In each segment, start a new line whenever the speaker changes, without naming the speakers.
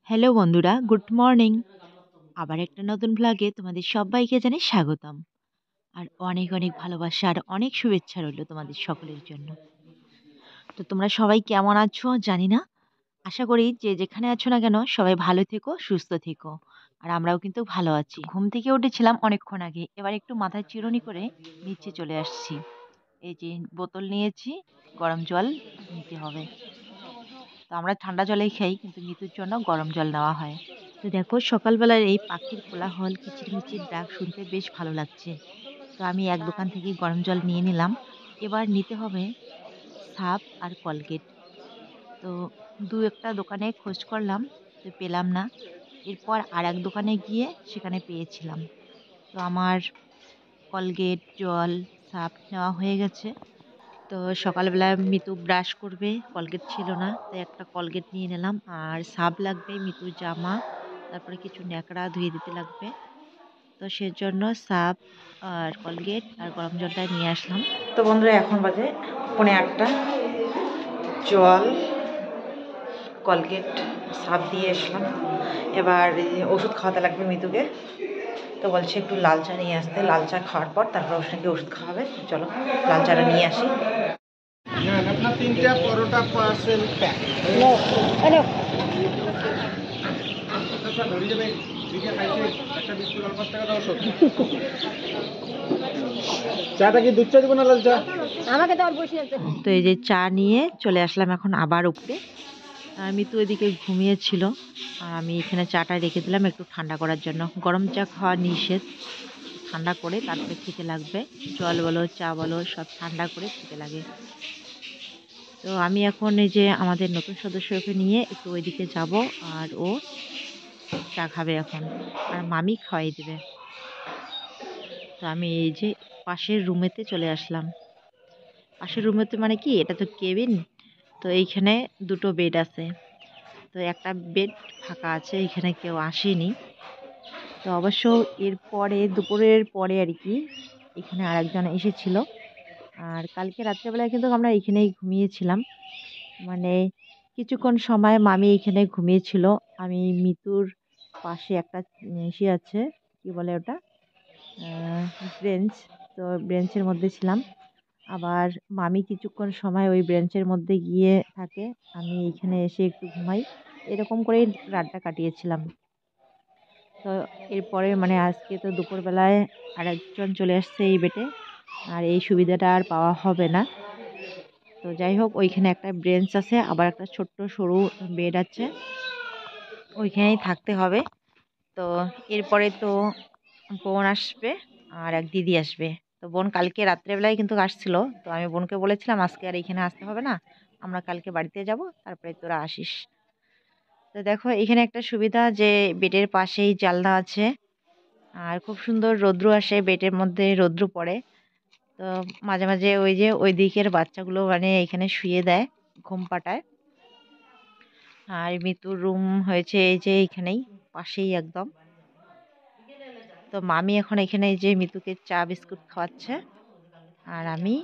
Hello বন্ধুরা, good morning. আবার একটা নতুন ভ্লগে তোমাদের সবাইকে জানাই স্বাগতম। আর অনেক অনেক ভালোবাসা আর অনেক শুভেচ্ছা রইল তোমাদের সকলের জন্য। তো তোমরা সবাই কেমন আছো জানি না। আশা করি যে যেখানে আছো না কেন সবাই ভালো থেকো, সুস্থ থেকো। আর আমরাও কিন্তু ভালো আছি। ঘুম থেকে উঠেছিলাম অনেকক্ষণ আগে। এবার একটু মাথায় চিরুনি করে নিচে চলে আসছি। এই যে বোতল নিয়েছি, গরম জল নিতে হবে। তো আমরা ঠান্ডা জলেই খাই, কিন্তু মিতুর জন্য গরম জল নেওয়া হয়। তো দেখো সকালবেলার এই পাখির কোলাহল, কিচিরমিচির ডাক শুনতে বেশ ভালো লাগছে। তো আমি এক দোকান থেকে গরম জল নিয়ে নিলাম। এবার নিতে হবে সার্ফ আর কলগেট। তো দু একটা দোকানে খোঁজ করলাম, তো পেলাম না। এরপর আর এক দোকানে গিয়ে সেখানে পেয়েছিলাম। তো আমার কলগেট, জল, সার্ফ নেওয়া হয়ে গেছে। তো সকালবেলা মিতু ব্রাশ করবে, কলগেট ছিল না, তাই একটা কলগেট নিয়ে নিলাম। আর সার্ফ লাগবে, মিতুর জামা, তারপরে কিছু ন্যাকড়া ধুয়ে দিতে লাগবে। তো সেজন্য সার্ফ আর কলগেট আর গরম জলটা নিয়ে আসলাম। তো বন্ধুরা এখন বাজে 8:45। জল, কলগেট, সার্ফ দিয়ে আসলাম। এবার ওষুধ খাওয়াতে লাগবে মিতুকে। তো বলছে একটু লাল চা নিয়ে আসতে, লাল চা খাওয়ার পর তারপর ওর সঙ্গে ওষুধ খাওয়াবে। চলো লাল চাটা নিয়ে আসি।
আপনার 3টা পরোটা পার্সেল প্যাক। চাটা কি দুধ চা দেবো না লাল চা?
আমাকে তো আর বসে আছে।
তো এই যে চা নিয়ে চলে আসলাম এখন আবার উপরে। আমি তো এদিকে ঘুমিয়েছিল, আর আমি এখানে চাটা রেখে দিলাম একটু ঠান্ডা করার জন্য। গরম চা খাওয়া নিষেধ, ঠান্ডা করে তারপরে খেতে লাগবে। জল বলো, চা বলো, সব ঠান্ডা করে খেতে লাগে। তো আমি এখন এই যে আমাদের নতুন সদস্যকে নিয়ে একটু ওইদিকে যাব, আর ও চা খাবে এখন, আর মামি খাওয়াই দেবে। তো আমি এই যে পাশের রুমেতে চলে আসলাম। পাশের রুমেতে মানে কি, এটা তো কেবিন। তো এইখানে দুটো বেড আছে। তো একটা বেড ফাঁকা আছে, এখানে কেউ আসেনি। তো অবশ্য এরপরে দুপুরের পরে আর কি এখানে আরেকজন এসেছিল। আর কালকে রাত্রেবেলায় কিন্তু আমরা এখানেই ঘুমিয়েছিলাম। মানে কিছুক্ষণ সময় মামি এখানে ঘুমিয়েছিল। আমি মিতুর পাশে একটা ইসে আছে, কি বলে ওটা, ব্রেঞ্চ। তো ব্রেঞ্চের মধ্যে ছিলাম। আবার মামি কিছুক্ষণ সময় ওই ব্রেঞ্চের মধ্যে গিয়ে থাকে, আমি এখানে এসে একটু ঘুমাই। এরকম করেই রাতটা কাটিয়েছিলাম। তো এরপরে মানে আজকে তো দুপুরবেলায় আরেকজন চলে আসছে এই বেডে, আর এই সুবিধাটা আর পাওয়া হবে না। তো যাই হোক, ওইখানে একটা ব্রেঞ্চ আছে, আবার একটা ছোট্ট সরু বেড আছে, ওইখানেই থাকতে হবে। তো এরপরে তো বোন আসবে আর এক দিদি আসবে। তো বোন কালকে রাত্রেবেলায় কিন্তু আসছিল। তো আমি বোনকে বলেছিলাম আজকে আর এখানে আসতে হবে না, আমরা কালকে বাড়িতে যাব, তারপরে তোরা আসিস। তো দেখো এখানে একটা সুবিধা যে বেডের পাশেই জানলা আছে, আর খুব সুন্দর রৌদ্র আসে, বেডের মধ্যে রৌদ্র পড়ে। তো মাঝে মাঝে ওই যে ওই দিকের বাচ্চাগুলো মানে এখানে শুয়ে দেয়, ঘুম পাটায়। আর মিতুর রুম হয়েছে এই যে এইখানেই, পাশেই একদম। তো মামি এখন এখানে এই যে মিতুকে চা বিস্কুট খাওয়াচ্ছে, আর আমি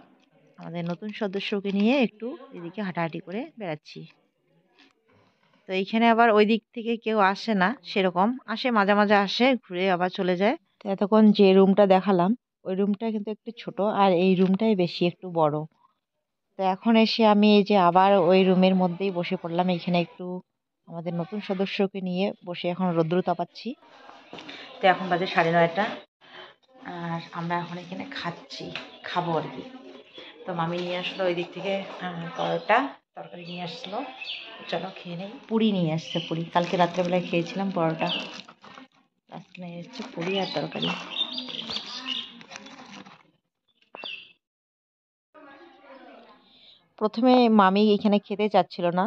আমাদের নতুন সদস্যকে নিয়ে একটু এদিকে হাঁটাহাঁটি করে বেড়াচ্ছি। তো এইখানে আবার ওই দিক থেকে কেউ আসে না, সেরকম আসে মাঝে মাঝে, আসে ঘুরে আবার চলে যায়। তো এতক্ষণ যে রুমটা দেখালাম ওই রুমটা কিন্তু একটু ছোট, আর এই রুমটাই বেশি একটু বড়। তো এখন এসে আমি এই যে আবার ওই রুমের মধ্যেই বসে পড়লাম, এখানে একটু আমাদের নতুন সদস্যকে নিয়ে বসে এখন রৌদ্র তাপাচ্ছি। তো এখন বাজে 9:30, আর আমরা এখন এখানে খাবো আর কি। তো মামি নিয়ে আসলো ওই দিক থেকে পরোটা তরকারি নিয়ে আসলো। চলো খেয়ে নেই। পুরি নিয়ে আসছে, পুরি কালকে রাত্রেবেলায় খেয়েছিলাম পরোটা, আজকে নিয়ে এসছে পুরি আর তরকারি। প্রথমে মামি এখানে খেতে চাচ্ছিল না,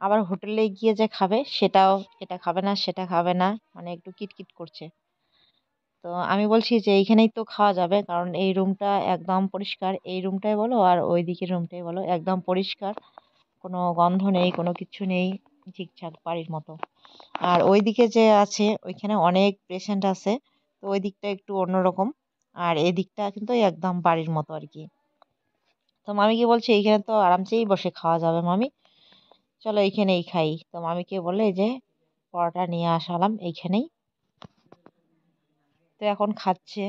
আবার হোটেলে গিয়ে যে খাবে সেটাও, এটা খাবে না সেটা খাবে না, মানে একটু কিটকিট করছে। তো আমি বলছি যে এইখানেই তো খাওয়া যাবে, কারণ এই রুমটা একদম পরিষ্কার, এই রুমটাই বলো আর ওই দিকের রুমটাই বলো একদম পরিষ্কার, কোনো গন্ধ নেই, কোনো কিছু নেই, ঠিকঠাক বাড়ির মতো। আর ওই দিকে যে আছে ওইখানে অনেক পেশেন্ট আছে, তো ওই দিকটা একটু অন্যরকম। আর এই দিকটা কিন্তু একদম বাড়ির মতো আর কি। তো মামিকে বলছে এইখানে তো আরামসেই বসে খাওয়া যাবে মামি, চলো এইখানেই খাই। তো মামিকে বলে যে পরোটা নিয়ে আসালাম এইখানেই। তো এখন খাচ্ছে।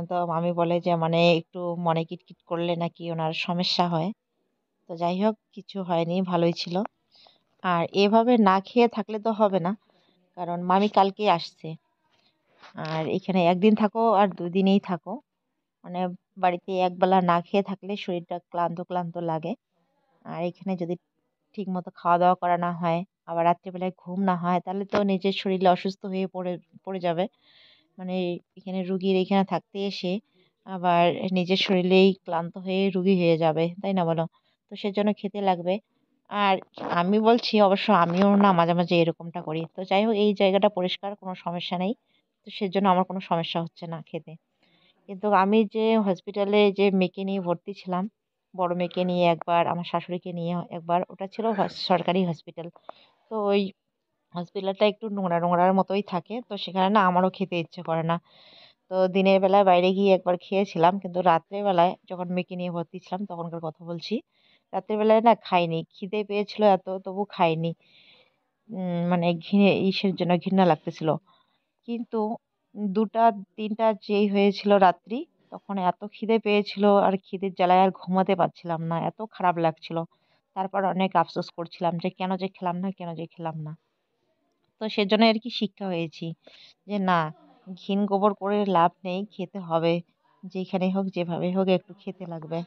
তো মামি বলে যে মানে একটু মনে কিটকিট করলে নাকি ওনার সমস্যা হয়। তো যাই হোক, কিছু হয়নি, ভালোই ছিল। আর এভাবে না খেয়ে থাকলে তো হবে না, কারণ মামি কালকেই আসছে। আর এখানে একদিন থাকো আর দুদিনেই থাকো, মানে বাড়িতে একবেলা না খেয়ে থাকলে শরীরটা ক্লান্ত ক্লান্ত লাগে। আর এখানে যদি ঠিক মতো খাওয়া দাওয়া করা না হয়, আবার রাত্রিবেলায় ঘুম না হয়, তাহলে তো নিজের শরীরে অসুস্থ হয়ে পড়ে পড়ে যাবে। মানে এখানে রুগীর এখানে থাকতে এসে আবার নিজের শরীরেই ক্লান্ত হয়ে রুগী হয়ে যাবে, তাই না বলো? তো সেজন্য খেতে লাগবে। আর আমি বলছি, অবশ্য আমিও না মাঝে মাঝে এরকমটা করি। তো যাই হোক, এই জায়গাটা পরিষ্কার, কোনো সমস্যা নেই। তো সেজন্য আমার কোনো সমস্যা হচ্ছে না খেতে। কিন্তু আমি যে হসপিটালে যে মেয়েকে নিয়ে ভর্তি ছিলাম, বড় মেয়েকে নিয়ে একবার, আমার শাশুড়িকে নিয়ে একবার, ওটা ছিল সরকারি হসপিটাল। তো ওই হসপিটালটা একটু নোংরা নোংরার মতোই থাকে, তো সেখানে না আমারও খেতে ইচ্ছে করে না। তো দিনের বেলায় বাইরে গিয়ে একবার খেয়েছিলাম, কিন্তু রাত্রের বেলায় যখন মেয়েকে নিয়ে ভর্তি ছিলাম তখনকার কথা বলছি, রাত্রের বেলায় না খাইনি, খিদে পেয়েছিল এত, তবু খাইনি। মানে ইসের জন্য ঘৃণা লাগতেছিল। কিন্তু ২টা ৩টা যেই হয়েছিল রাত্রি, তখন এত খিদে পেয়েছিল, আর খিদের জ্বালায় আর ঘুমাতে পারছিলাম না, এত খারাপ লাগছিল। তারপর অনেক আফসোস করছিলাম যে কেন যে খেলাম না, কেন যে খেলাম না। তো সেজন্য আর কি শিক্ষা হয়েছি যে না, ঘিন গোবর করে লাভ নেই, খেতে হবে। যেখানে হোক, যেভাবে হোক, একটু খেতে লাগবে।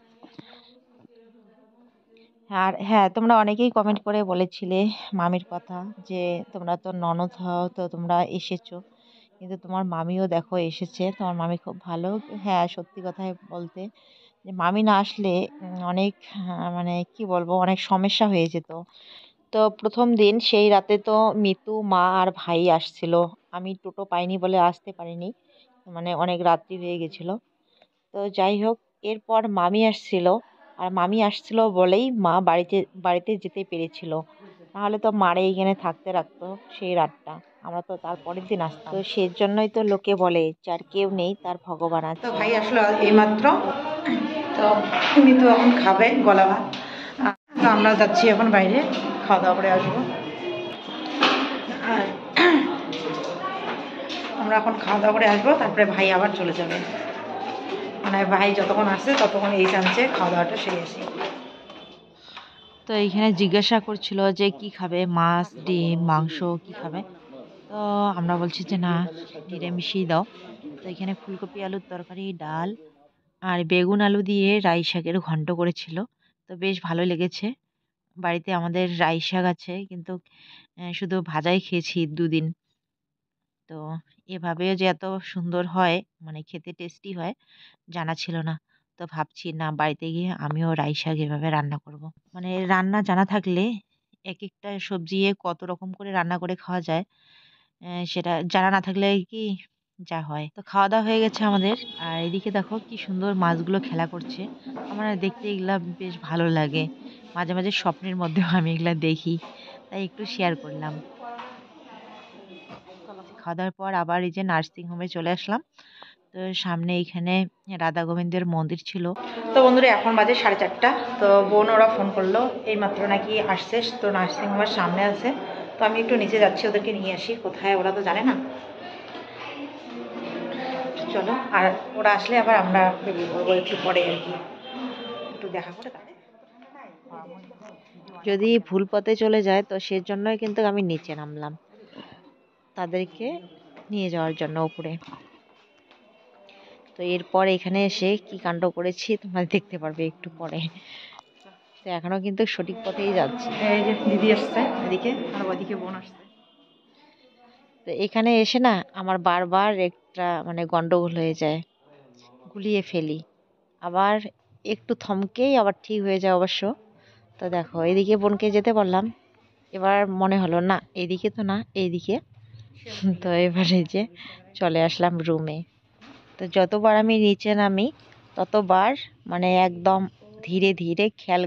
আর হ্যাঁ, তোমরা অনেকেই কমেন্ট করে বলেছিলে মামির কথা, যে তোমরা তো ননদ হও, তো তোমরা এসেছো, কিন্তু তোমার মামিও দেখো এসেছে, তোমার মামি খুব ভালো। হ্যাঁ, সত্যি কথাই বলতে, যে মামি না আসলে অনেক মানে কি বলবো, অনেক সমস্যা হয়ে যেত। তো প্রথম দিন সেই রাতে তো মিতু, মা আর ভাই আসছিল। আমি টোটো পাইনি বলে আসতে পারিনি, মানে অনেক রাত্রি হয়ে গেছিল। তো যাই হোক, এরপর মামি আসছিল। আর মামি আসছিল বলেই মা বাড়িতে বাড়িতে যেতে পেরেছিল, নাহলে তো মারে এখানে থাকতে রাখতো সেই রাতটা। আমরা তো তার পরের দিন আসতাম। তো সেই জন্যই তো লোকে বলে, যার কেউ নেই তার ভগবান আছে। তো ভাই আসলো এইমাত্র। তো উনি তো এখন খাবে গলা ভাত। তো আমরা যাচ্ছি এখন বাইরে, খাওয়া দাওয়া করে আসবো। আর আমরা এখন খাওয়া দাওয়া করে আসবো, তারপরে ভাই আবার চলে যাবে। মানে ভাই যতক্ষণ আসছে ততক্ষণ এই চান্সে খাওয়া দাওয়াটা সেরে আসি। তো এইখানে জিজ্ঞাসা করছিল যে কি খাবে, মাছ, ডিম, মাংস কি খাবে। তো আমরা বলছি যে না, নিরামিষই দাও। তো এখানে ফুলকপি আলুর তরকারি, ডাল আর বেগুন আলু দিয়ে রাই শাকের ঘন্ট করেছিল। তো বেশ ভালো লেগেছে। বাড়িতে আমাদের রাই শাক আছে, কিন্তু শুধু ভাজাই খেয়েছি ২ দিন। তো এভাবেও যে এত সুন্দর হয়, মানে খেতে টেস্টি হয়, জানা ছিল না। তো ভাবছি না, বাড়িতে গিয়ে আমিও রাই শাক এভাবে রান্না করব। মানে রান্না জানা থাকলে এক একটা সবজি কত রকম করে রান্না করে খাওয়া যায়, সেটা জানা না থাকলে কি যা হয়। তো খাওয়া দাওয়া হয়ে গেছে আমাদের। আর এদিকে দেখো কি সুন্দর মাছগুলো খেলা করছে। আমার না দেখতে এগুলা বেশ ভালো লাগে। মাঝে মাঝে স্বপ্নের মধ্যেও আমি এগুলা দেখি, তাই একটু শেয়ার করলাম। খাওয়া দাওয়ার পর আবার এই যে নার্সিং হোমে চলে আসলাম। তো সামনে এইখানে রাধা গোবিন্দের মন্দির ছিল। তো বন্ধুরা, এখন বাজে 4:30। তো বোন ওরা ফোন করলো, এইমাত্র নাকি আসছে, তো নার্সিং হোমের সামনে আছে। তো আমি একটু নিচে যাচ্ছি ওদেরকে নিয়ে আসি, কোথায় ওরা তো জানে না। চলো, আর ওরা আসলে আবার আমরা বেরিয়ে পড়বো একটু পরে আর কি, একটু দেখা করে তাহলে। যদি ভুল পথে চলে যায়, তো সেজন্যই কিন্তু আমি নিচে নামলাম, তাদেরকে নিয়ে যাওয়ার জন্য উপরে। তো এরপর এখানে এসে কি কাণ্ড করেছি তোমরা দেখতে পারবে একটু পরে। তো এখনো কিন্তু সঠিক পথেই যাচ্ছি। এই যে দিদি আসছে এদিকে, আর ওইদিকে বোন আসছে। তো এখানে এসে না আমার বারবার একটা মানে গন্ডগোল হয়ে যায়, গুলিয়ে ফেলি। আবার একটু থমকেই আবার ঠিক হয়ে যায় অবশ্য। তো দেখো, এদিকে বোনকে যেতে বললাম, এবার মনে হলো না এদিকে তো না, এইদিকে। তো এবারে যে চলে আসলাম রুমে। তো যতবার আমি নিচে নামি, ততবার মানে একদম ধীরে ধীরে খেয়াল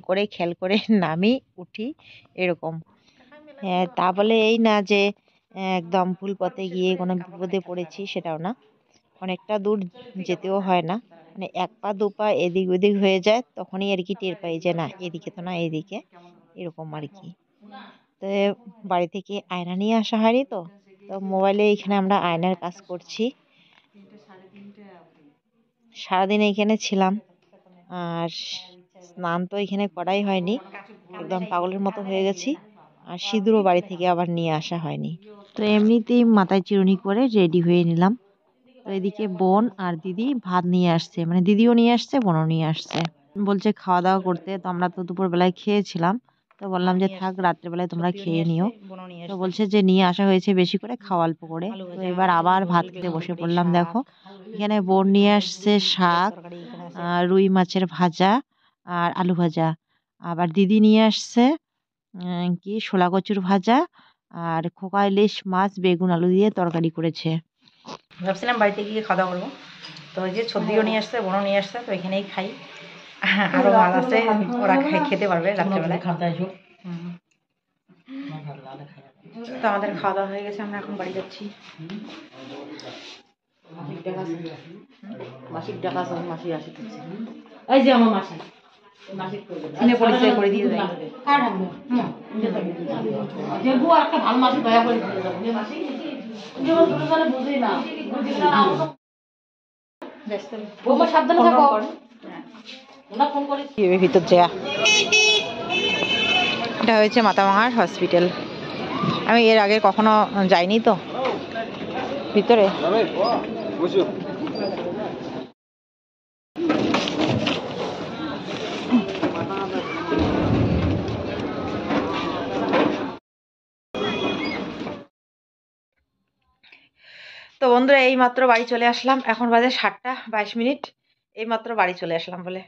করে নামি, উঠি, এরকম। হ্যাঁ, তা বলে এই না যে একদম ভুল পথে গিয়ে কোনো বিপদে পড়েছি, সেটাও না। অনেকটা দূর যেতেও হয় না, মানে ১ পা ২ পা এদিক ওদিক হয়ে যায়, তখনই আর কি টের পাই যে না এদিকে তো না, এদিকে, এরকম আর কি। তো বাড়ি থেকে আয়না নিয়ে আসা হয়নি, তো তো মোবাইলে এখানে আমরা আয়নার কাজ করছি। সারাদিন এইখানে ছিলাম, আর স্নান তো এখানে করাই হয়নি, একদম পাগলের মতো হয়ে গেছি। আর সিঁদুরও বাড়ি থেকে আবার নিয়ে আসা হয়নি। তো এমনিতেই মাথায় চিরুনি করে রেডি হয়ে নিলাম। তো এদিকে বোন আর দিদি ভাত নিয়ে আসছে, মানে দিদিও নিয়ে আসছে, বোনও নিয়ে আসছে। বলছে খাওয়া দাওয়া করতে, তো আমরা তো দুপুরবেলায় খেয়েছিলাম, তো বললাম যে থাক, রাত্রেবেলায় তোমরা খেয়ে নিও। তো বলছে যে নিয়ে আসা হয়েছে বেশি করে, খাওয়া অল্প করে। তো এবার আবার ভাত খেতে বসে পড়লাম। দেখো এখানে বোন নিয়ে আসছে শাক, রুই মাছের ভাজা আর আলু ভাজা। আবার দিদি নিয়ে আসছে কি শোলা কচুর ভাজা, আর খোকা ইলিশ মাছ বেগুন আলু দিয়ে তরকারি করেছে।
ভাবছিলাম বাড়িতে গিয়ে খাওয়া দাওয়া করবো, তো ওই যে সর্দিও নিয়ে আসছে, বোনও নিয়ে আসছে, তো এখানেই খাই। আরও মাছ আছে, ওরা খেতে পারবে রাত্রেবেলায়। তো আমাদের খাওয়া দাওয়া হয়ে গেছে, আমরা এখন বাড়ি যাচ্ছি।
মাসিক টাকা সব মাসি আসি দিচ্ছে। এই যে আমার মাসি
চিনে পরিচয় করে দিয়ে যাই।
দেবু একটা ভালো মাসি দয়া করে দিয়ে যাবো। যে মাসি যেমন ছোট ছোট বুঝি না, বৌমা সাবধানে থাকো। ওনা ফোন করে
ভিতর যা, এটা হয়েছে মাথাভাঙার হসপিটাল। আমি এর আগে কখনো যাইনি তো ভিতরে। তো বন্ধুরা এই মাত্র বাড়ি চলে আসলাম, এখন বাজে 7:22। এই মাত্র বাড়ি চলে আসলাম বলে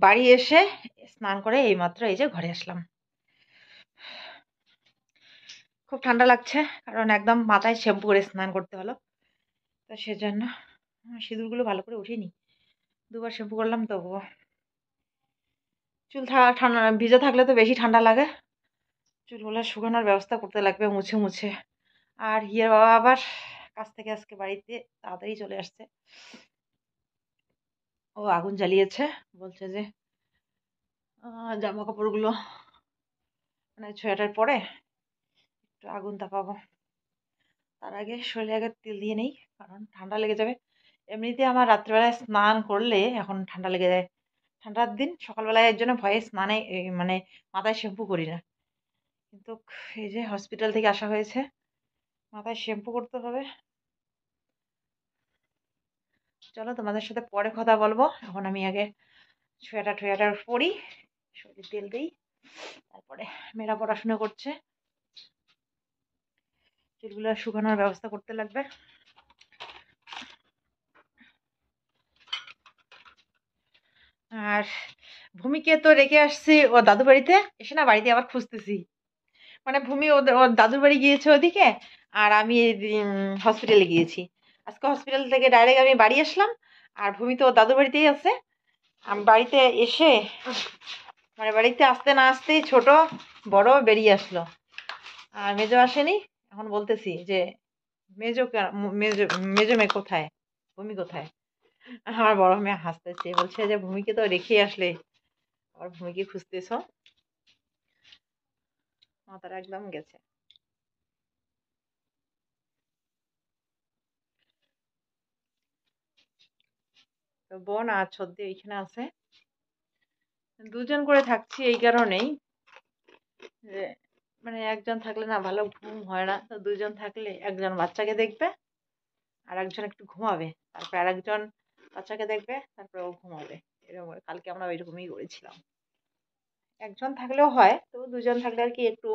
বাড়ি এসে স্নান করে এই মাত্র এই যে ঘরে আসলাম। খুব ঠান্ডা লাগছে, কারণ একদম মাথায় শ্যাম্পু করে স্নান করতে হলো, তো সেজন্য সিঁদুরগুলো ভালো করে উঠিনি, দুবার শ্যাম্পু করলাম। তবুও চুল ঠান্ডা ভিজে থাকলে তো বেশি ঠান্ডা লাগে, চুলগুলো শুকানোর ব্যবস্থা করতে লাগবে মুছে মুছে। আর হিয়ার বাবা আবার কাছ থেকে আজকে বাড়িতে তাড়াতাড়ি চলে আসছে, ও আগুন জ্বালিয়েছে, বলছে যে জামা কাপড়গুলো মানে সোয়েটার পরে একটু আগুন তাপাবো, তার আগে শরীরে আগে তেল দিয়ে নেই, কারণ ঠান্ডা লেগে যাবে। এমনিতে আমার রাত্রিবেলায় স্নান করলে এখন ঠান্ডা লেগে যায়, ঠান্ডার দিন সকালবেলায়, এর জন্য ভয়ে স্নানে মানে মাথায় শ্যাম্পু করি না। কিন্তু এই যে হসপিটাল থেকে আসা হয়েছে, মাথায় শ্যাম্পু করতে হবে। চলো তোমাদের সাথে পরে কথা বলবো, এখন আমি আগে সোয়েটার পরি, শরীরে তেল দিই, তারপরে মেয়েরা পড়াশোনা করছে, চুলগুলো শুকানোর ব্যবস্থা করতে লাগবে। আর ভূমিকে তো রেখে আসছি ও দাদু বাড়িতে, এসে না বাড়িতে আবার খুঁজতেছি, মানে ভূমি ওর দাদুর বাড়ি গিয়েছে ওদিকে, আর আমি হসপিটালে গিয়েছি। আজকে হসপিটাল থেকে ডাইরেক্ট আমি বাড়ি আসলাম, আর ভূমি তো ওর দাদুর বাড়িতেই আছে। আমি বাড়িতে এসে মানে বাড়িতে আসতে না আসতেই ছোট বড় বেরিয়ে আসলো, আর মেজো আসেনি। এখন বলতেছি যে মেজো মেজো মেজো মেয়ে কোথায়, ভূমি কোথায়? আমার বড় মেয়ে হাসতেছে, বলছে যে ভূমিকে তো রেখে আসলে আবার ভূমিকে খুঁজতেছ, মাথাটা একদম গেছে। তো বোন আর ছদ্দি এইখানে আছে, দুজন করে থাকছি এই কারণেই যে মানে একজন থাকলে না ভালো ঘুম হয় না, তো দুজন থাকলে একজন বাচ্চাকে দেখবে আর একজন একটু ঘুমাবে, তারপর আর একজন বাচ্চাকে দেখবে, তারপরে ও ঘুমাবে। এরকম কালকে আমরা ওইরকমই করেছিলাম। একজন থাকলেও হয়, তো দুজন থাকলে আর কি একটু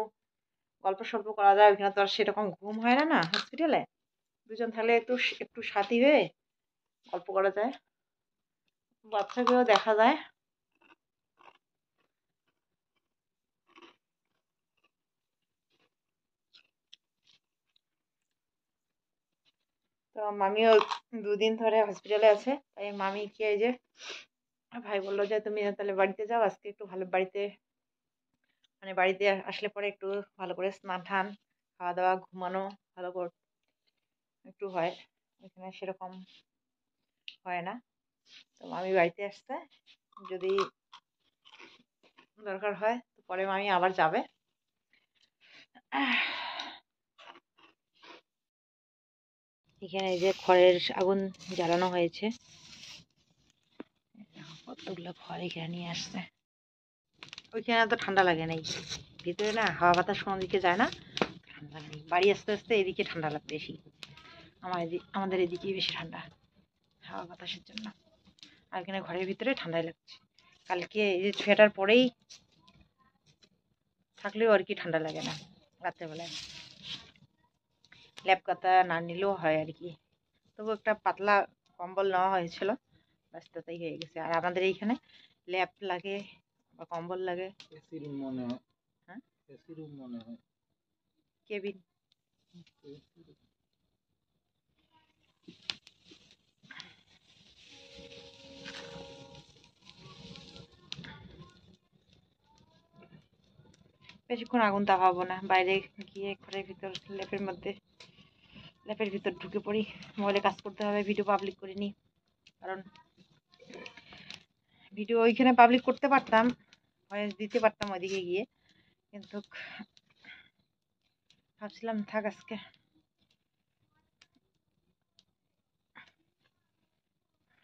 গল্প সল্প করা যায়, ওইখানে তো আর সেরকম ঘুম হয় না না হসপিটালে। দুজন থাকলে একটু একটু সাথী হয়ে গল্প করা যায়, বাচ্চাকেও দেখা যায়। তো মামিও দুদিন ধরে হসপিটালে আছে, তাই মামিকে এই যে ভাই বললো যে তুমি তাহলে বাড়িতে যাও, আজকে একটু ভালো বাড়িতে মানে বাড়িতে আসলে পরে একটু ভালো করে স্নান টান খাওয়া দাওয়া ঘুমানো ভালো করে একটু হয়, এখানে সেরকম হয় না। তো মামি বাড়িতে আসতে, যদি দরকার হয় তো পরে মামি আবার যাবে। এখানে এই যে খড়ের আগুন জ্বালানো হয়েছে, কতগুলো খড় এখানে নিয়ে আসছে। ওইখানে তো ঠান্ডা লাগে নাই, ভিতরে না হাওয়া বাতাস কোনো দিকে যায় না, ঠান্ডা নেই। বাড়ি আস্তে আস্তে এদিকে ঠান্ডা লাগে বেশি, আমাদের এদিকেই বেশি ঠান্ডা হাওয়া বাতাসের জন্য। আর এখানে ঘরের ভিতরে ঠান্ডাই লাগছে। কালকে এই যে সোয়েটার পরেই থাকলেও আর কি ঠান্ডা লাগে না রাত্রেবেলায়, ল্যাপ কাতা না নিলেও হয় আর কি। তবু একটা পাতলা কম্বল নেওয়া হয়েছিল, ব্যাস তাতেই হয়ে গেছে। আর আমাদের এইখানে ল্যাপ লাগে বা কম্বল লাগে।
এসি রুম মনে হয়।
হ্যাঁ,
এসি রুম মনে হয়।
কেবিন। বেশিক্ষণ আগুন তাপাবো না, বাইরে গিয়ে ঘরের ভিতর ল্যাপের ভিতর ঢুকে পড়ি। মোবাইলে কাজ করতে হবে, ভিডিও পাবলিক করিনি, কারণ ভিডিও ওইখানে পাবলিক করতে পারতাম, ভয়েস দিতে পারতাম ওইদিকে গিয়ে, কিন্তু ভাবছিলাম থাক আজকে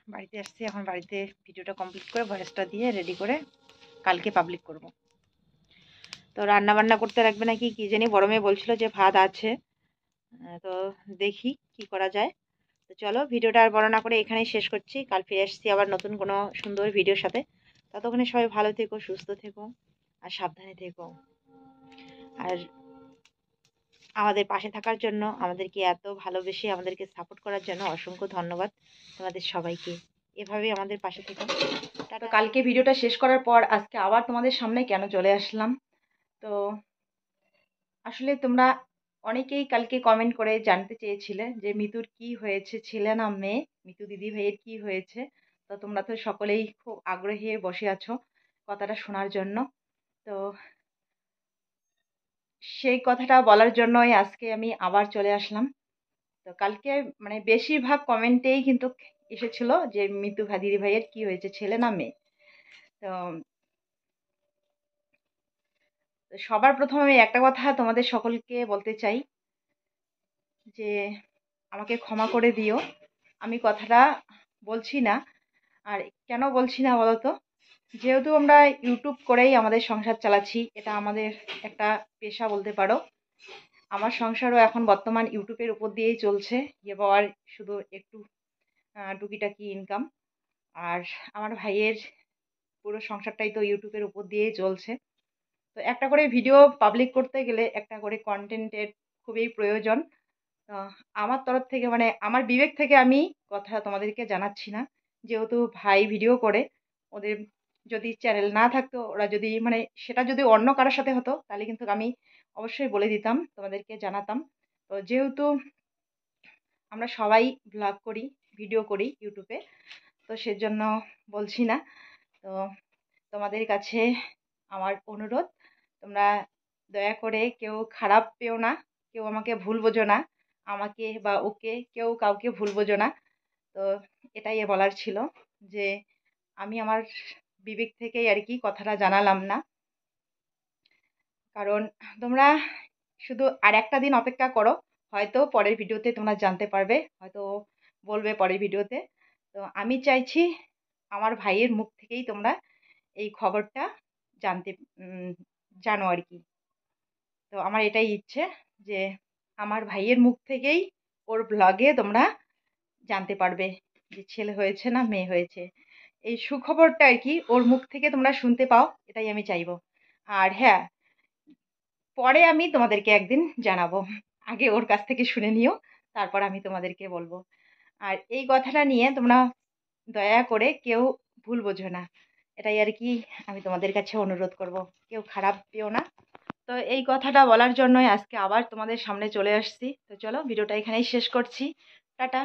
বাড়িতে আসছি, এখন বাড়িতে ভিডিওটা কমপ্লিট করে ভয়েসটা দিয়ে রেডি করে কালকে পাবলিক করব। তো রান্না বান্না করতে লাগবে নাকি কি জানি, বড় মেয়ে বলছিল যে ভাত আছে, তো দেখি কি করা যায়। তো চলো ভিডিওটা আর বড় না করে এখানেই শেষ করছি। কাল ফিরে আসছি আবার নতুন কোনো সুন্দর ভিডিওর সাথে। ততক্ষণে সবাই ভালো থেকো, সুস্থ থেকো আর সাবধানে থেকো। আর আমাদের পাশে থাকার জন্য, আমাদেরকে এত ভালোবেসে আমাদেরকে সাপোর্ট করার জন্য অসংখ্য ধন্যবাদ তোমাদের সবাইকে। এভাবেই আমাদের পাশে থেকো। তো কালকে ভিডিওটা শেষ করার পর আজকে আবার তোমাদের সামনে কেন চলে আসলাম, তো আসলে তোমরা অনেকেই কালকে কমেন্ট করে জানতে চেয়েছিলে যে মিতুর কি হয়েছে, ছেলে না মেয়ে, মিতু দিদি ভাইয়ের কি হয়েছে। তো তোমরা তো সকলেই খুব আগ্রহী হয়ে বসে আছো কথাটা শোনার জন্য। তো সেই কথাটা বলার জন্যই আজকে আমি আবার চলে আসলাম। তো কালকে মানে বেশিরভাগ কমেন্টেই কিন্তু এসেছিল যে মিতু দিদি ভাইয়ের কি হয়েছে, ছেলে না মেয়ে। তো সবার প্রথমে আমি একটা কথা তোমাদের সকলকে বলতে চাই যে আমাকে ক্ষমা করে দিও, আমি কথাটা বলছি না। আর কেন বলছি না বলো তো, যেহেতু আমরা ইউটিউব করেই আমাদের সংসার চালাচ্ছি, এটা আমাদের একটা পেশা বলতে পারো। আমার সংসারও এখন বর্তমান ইউটিউবের উপর দিয়েই চলছে, এবার শুধু একটু টুকিটাকি ইনকাম। আর আমার ভাইয়ের পুরো সংসারটাই তো ইউটিউবের উপর দিয়েই চলছে। তো একটা করে ভিডিও পাবলিক করতে গেলে একটা করে কন্টেন্টের খুবই প্রয়োজন। আমার তরফ থেকে মানে আমার বিবেক থেকে আমি কথা তোমাদেরকে জানাচ্ছি না, যেহেতু ভাই ভিডিও করে, ওদের যদি চ্যানেল না থাকতো, ওরা যদি মানে সেটা যদি অন্য কারোর সাথে হতো তাহলে কিন্তু আমি অবশ্যই বলে দিতাম, তোমাদেরকে জানাতাম। তো যেহেতু আমরা সবাই ব্লগ করি, ভিডিও করি ইউটিউবে, তো সেজন্য বলছি না। তো তোমাদের কাছে আমার অনুরোধ, তোমরা দয়া করে কেউ খারাপ পেও না, কেউ আমাকে ভুল বোঝো না, আমাকে বা ওকে কেউ কাউকে ভুল বোঝো না। তো এটাই বলার ছিল যে আমি আমার বিবেক থেকেই আর কি কথাটা জানালাম না। কারণ তোমরা শুধু আর একটা দিন অপেক্ষা করো, হয়তো পরের ভিডিওতে তোমরা জানতে পারবে, হয়তো বলবে পরের ভিডিওতে। তো আমি চাইছি আমার ভাইয়ের মুখ থেকেই তোমরা এই খবরটা জানতে জানো আর কি। তো আমার এটাই ইচ্ছে যে আমার ভাইয়ের মুখ থেকেই ওর ব্লগে তোমরা জানতে পারবে যে ছেলে হয়েছে না মেয়ে হয়েছে। এই সুখবরটা আর কি ওর মুখ থেকে তোমরা শুনতে পাও, এটাই আমি চাইবো। আর হ্যাঁ, পরে আমি তোমাদেরকে একদিন জানাবো, আগে ওর কাছ থেকে শুনে নিও, তারপর আমি তোমাদেরকে বলবো। আর এই কথাটা নিয়ে তোমরা দয়া করে কেউ ভুল বোঝো না, এটাই আর কি আমি তোমাদের কাছে অনুরোধ করব, কেউ খারাপ পেও না। তো এই কথাটা বলার জন্যই আজকে আবার তোমাদের সামনে চলে আসছি। তো চলো ভিডিওটা এখানেই শেষ করছি, টাটা।